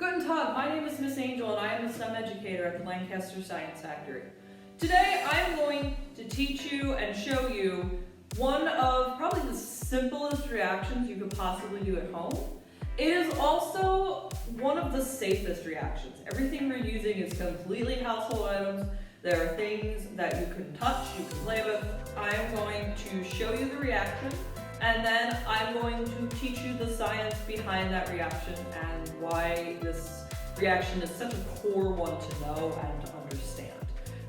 Guten Tag, my name is Miss Angel and I am a STEM educator at the Lancaster Science Factory. Today I'm going to teach you and show you one of probably the simplest reactions you could possibly do at home. It is also one of the safest reactions. Everything we're using is completely household items. There are things that you can touch, you can play with. I am going to show you the reaction, and then I'm going to teach you the science behind that reaction and why this reaction is such a core one to know and to understand.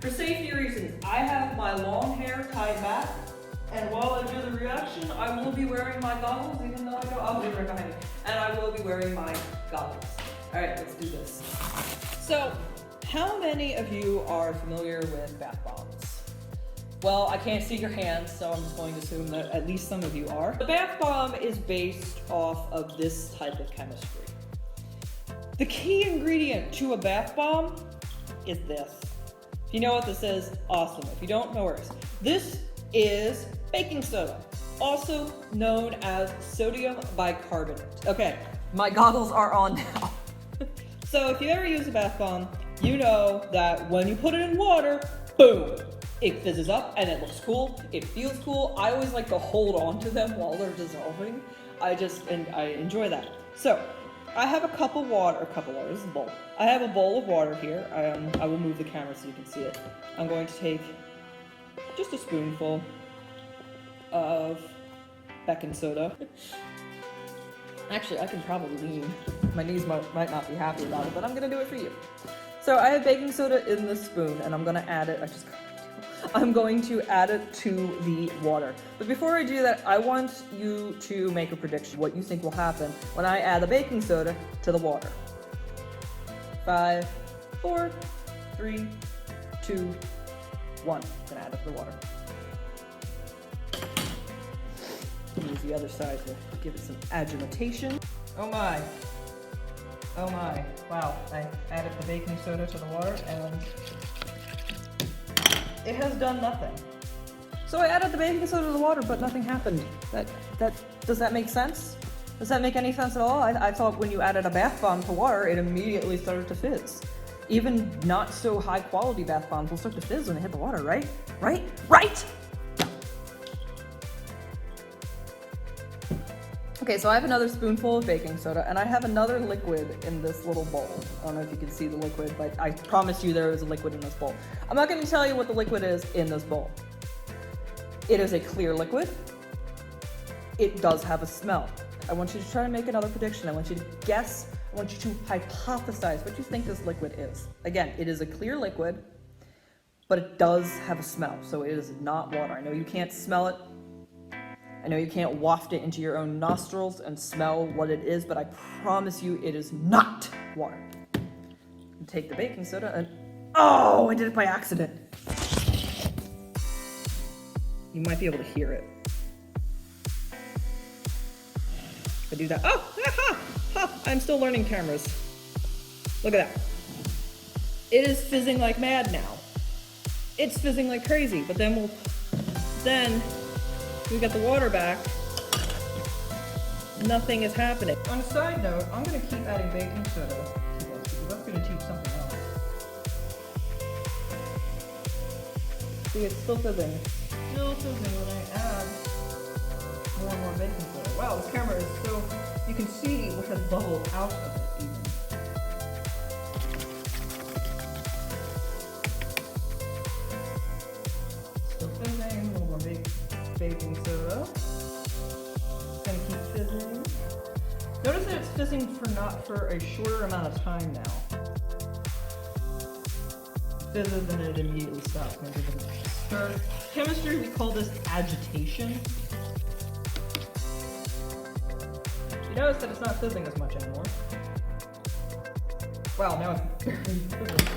For safety reasons, I have my long hair tied back, and while I do the reaction, I will be wearing my goggles, even though I'll be right behind me, and I will be wearing my goggles. All right, let's do this. So, how many of you are familiar with bath bombs? Well, I can't see your hands, so I'm just going to assume that at least some of you are. The bath bomb is based off of this type of chemistry. The key ingredient to a bath bomb is this. If you know what this is, awesome. If you don't, no worries. This is baking soda, also known as sodium bicarbonate. Okay, my goggles are on now. So if you ever use a bath bomb, you know that when you put it in water, boom, it fizzes up and it looks cool, it feels cool. I always like to hold on to them while they're dissolving. I enjoy that. So I have a cup of water, this is a bowl. I have a bowl of water here. I will move the camera so you can see it. I'm going to take just a spoonful of baking soda. Actually, I can probably lean. My knees might not be happy about it, but I'm gonna do it for you. So I have baking soda in the spoon, and I'm gonna add it. I'm going to add it to the water. But before I do that, I want you to make a prediction. What you think will happen when I add the baking soda to the water? 5, 4, 3, 2, 1. I'm gonna add it to the water. Use the other side to give it some agitation. Oh my. Oh my. Wow. I added the baking soda to the water and it has done nothing. So I added the baking soda to the water, but nothing happened. Does that make sense? Does that make any sense at all? I thought when you added a bath bomb to water, it immediately started to fizz. Even not so high quality bath bombs will start to fizz when they hit the water, right? Right? Okay, so I have another spoonful of baking soda, and I have another liquid in this little bowl. I don't know if you can see the liquid, but I promise you there is a liquid in this bowl. I'm not going to tell you what the liquid is in this bowl. It is a clear liquid. It does have a smell. I want you to try to make another prediction. I want you to guess. I want you to hypothesize what you think this liquid is. Again, it is a clear liquid, but it does have a smell, so it is not water. I know you can't smell it. I know you can't waft it into your own nostrils and smell what it is, but I promise you it is not water. Take the baking soda and, oh, I did it by accident. You might be able to hear it. If I do that, I'm still learning cameras. Look at that. It is fizzing like mad now. It's fizzing like crazy, but then we got the water back. Nothing is happening. On a side note, I'm going to keep adding baking soda to this because that's going to teach something else. See, it's still fizzing. Still fizzing when I add more and more baking soda. Wow, this camera is so... You can see what has bubbled out of it even. Still fizzing, a little more baking soda. It's gonna keep fizzing. Notice that it's fizzing for a shorter amount of time now. Fizzes and it immediately stops. Chemistry, we call this agitation. You notice that it's not fizzing as much anymore. Wow, now it's barely fizzing.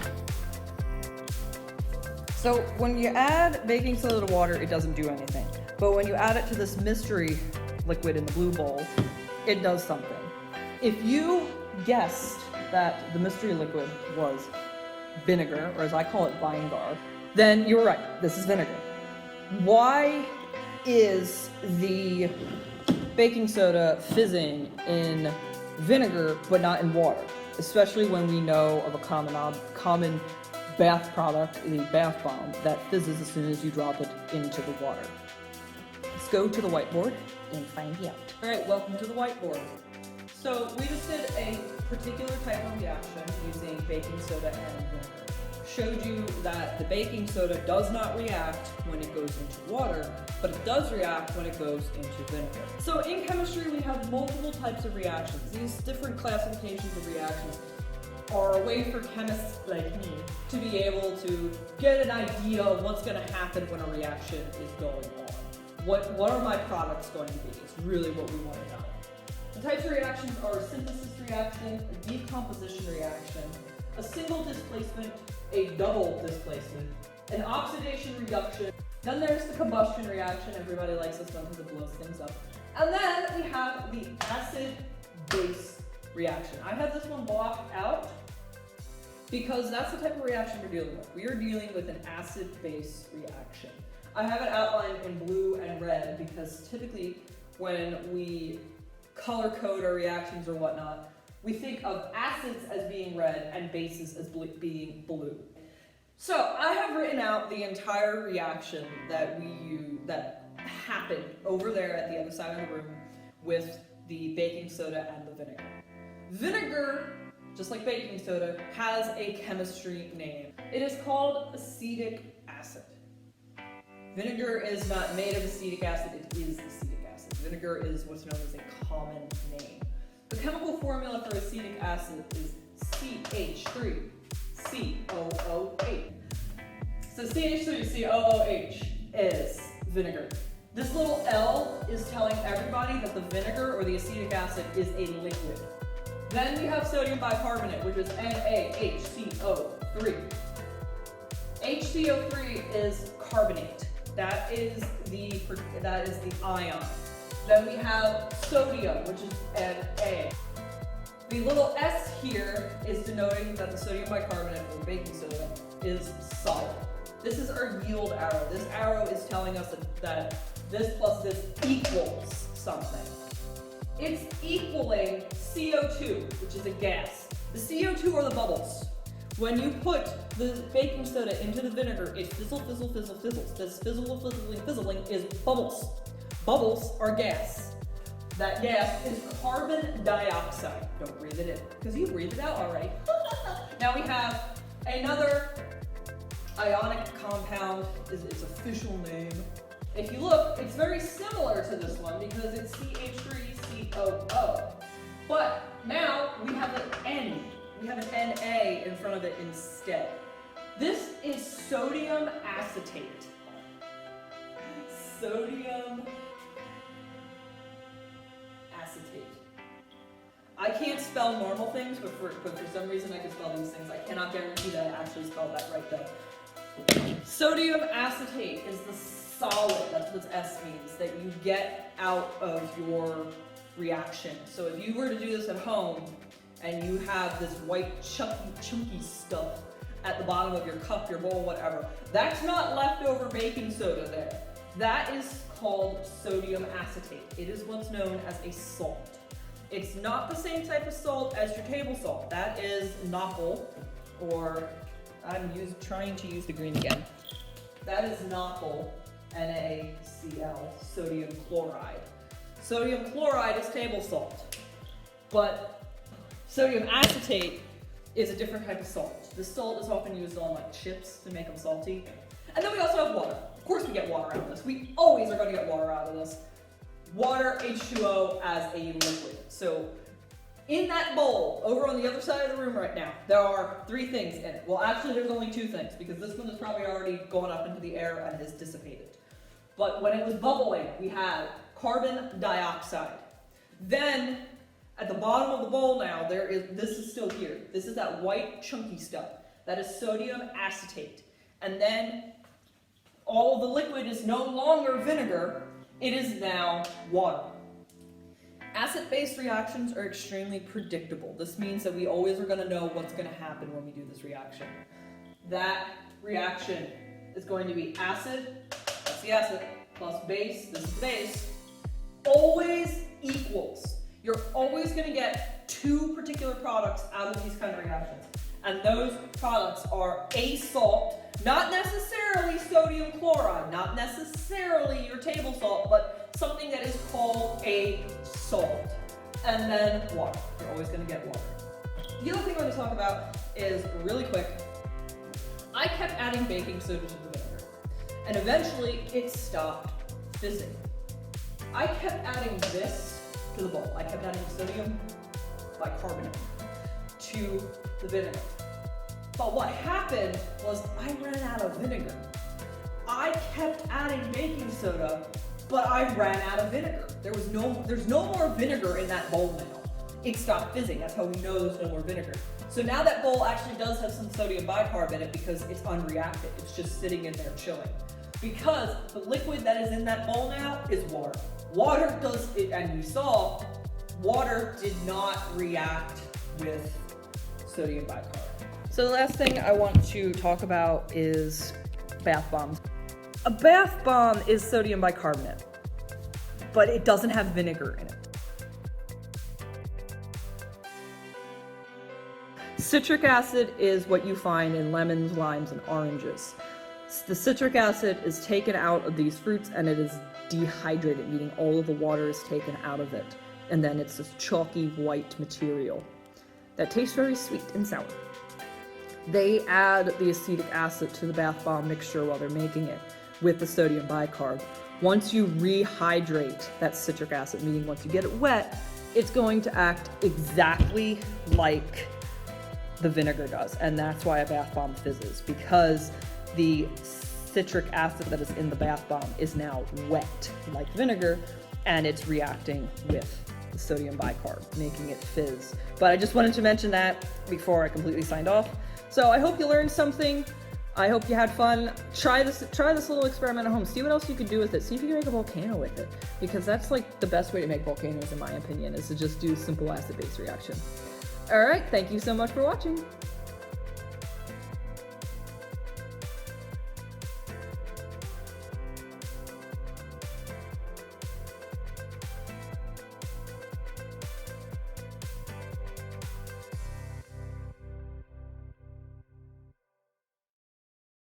So when you add baking soda to water, it doesn't do anything. But when you add it to this mystery liquid in the blue bowl, it does something. If you guessed that the mystery liquid was vinegar, or as I call it, Vinegar, then you were right, this is vinegar. Why is the baking soda fizzing in vinegar but not in water? especially when we know of a common bath product, the bath bomb, that fizzes as soon as you drop it into the water. Let's go to the whiteboard and find out. All right, welcome to the whiteboard. So we just did a particular type of reaction using baking soda and vinegar. Showed you that the baking soda does not react when it goes into water, but it does react when it goes into vinegar. So in chemistry, we have multiple types of reactions. These different classifications of reactions are a way for chemists like me to be able to get an idea of what's going to happen when a reaction is going on. What are my products going to be? It's really what we want to know. The types of reactions are a synthesis reaction, a decomposition reaction, a single displacement, a double displacement, an oxidation reduction, then there's the combustion reaction. Everybody likes this one because it blows things up. And then we have the acid-base reaction. I have this one blocked out because that's the type of reaction we're dealing with. We are dealing with an acid-base reaction. I have it outlined in blue and red because typically when we color code our reactions or whatnot, we think of acids as being red and bases as being blue. So I have written out the entire reaction that that happened over there at the other side of the room with the baking soda and the vinegar. Vinegar, just like baking soda, has a chemistry name. It is called acetic acid. Vinegar is not made of acetic acid, it is acetic acid. Vinegar is what's known as a common name. The chemical formula for acetic acid is CH3COOH. So CH3COOH is vinegar. This little L is telling everybody that the vinegar or the acetic acid is a liquid. Then we have sodium bicarbonate, which is NaHCO3. HCO3 is carbonate. That is the ion. Then we have sodium, which is Na. The little S here is denoting that the sodium bicarbonate or baking soda is solid. This is our yield arrow. This arrow is telling us that this plus this equals something. It's equaling CO2, which is a gas. The CO2 are the bubbles. When you put the baking soda into the vinegar, it fizzles. This fizzling is bubbles. Bubbles are gas. That gas is carbon dioxide. Don't breathe it in, because you breathe it out already. Now we have another ionic compound, is its official name. If you look, it's very similar to this one because it's CH3COO. But now we have an N. We have an Na in front of it instead. This is sodium acetate. Sodium acetate. I can't spell normal things, but for some reason I can spell these things. I cannot guarantee that I actually spelled that right though. Sodium acetate is the solid, that's what S means, that you get out of your reaction. So if you were to do this at home and you have this white chunky stuff at the bottom of your cup, your bowl, whatever, that's not leftover baking soda there. That is called sodium acetate. It is what's known as a salt. It's not the same type of salt as your table salt. That is NaCl, or I'm trying to use the green again. That is NaCl, NaCl, sodium chloride. Sodium chloride is table salt, but sodium acetate is a different type of salt. This salt is often used on like chips to make them salty. And then we also have water. Of course we get water out of this. We always are going to get water out of this. Water, H2O, as a liquid. So in that bowl, over on the other side of the room right now, there are 3 things in it. Well, actually there's only 2 things because this one is probably already gone up into the air and has dissipated. But when it was bubbling, we had carbon dioxide. Then at the bottom of the bowl now, this is still here. This is that white chunky stuff. That is sodium acetate. And then all of the liquid is no longer vinegar, it is now water. Acid-base reactions are extremely predictable. This means that we always are going to know what's going to happen when we do this reaction. That reaction is going to be acid, that's the acid, plus base, this is the base, always equals. You're always going to get 2 two particular products out of these kind of reactions. And those products are a salt, not necessarily sodium chloride, not necessarily your table salt, but something that is called a salt. And then water. You're always going to get water. The other thing I'm going to talk about is, really quick, I kept adding baking soda to the vinegar, and eventually it stopped fizzing. I kept adding this to the bowl. I kept adding sodium bicarbonate to the vinegar. But what happened was I ran out of vinegar. I kept adding baking soda, but I ran out of vinegar. There's no more vinegar in that bowl now. It stopped fizzing. That's how we know there's no more vinegar. So now that bowl actually does have some sodium bicarb in it because it's unreacted. It's just sitting in there chilling. Because the liquid that is in that bowl now is water. Water does it, and we saw water did not react with sodium bicarb. So the last thing I want to talk about is bath bombs. A bath bomb is sodium bicarbonate, but it doesn't have vinegar in it. Citric acid is what you find in lemons, limes, and oranges. The citric acid is taken out of these fruits and it is dehydrated, meaning all of the water is taken out of it. And then it's this chalky white material that tastes very sweet and sour. They add the acetic acid to the bath bomb mixture while they're making it with the sodium bicarb. Once you rehydrate that citric acid, meaning once you get it wet, it's going to act exactly like the vinegar does. And that's why a bath bomb fizzes, because the citric acid that is in the bath bomb is now wet like vinegar, and it's reacting with the sodium bicarb, making it fizz. But I just wanted to mention that before I completely signed off. So I hope you learned something. I hope you had fun. Try this little experiment at home. See what else you could do with it. See if you can make a volcano with it, because that's like the best way to make volcanoes, in my opinion, is to just do simple acid-base reaction. All right, thank you so much for watching.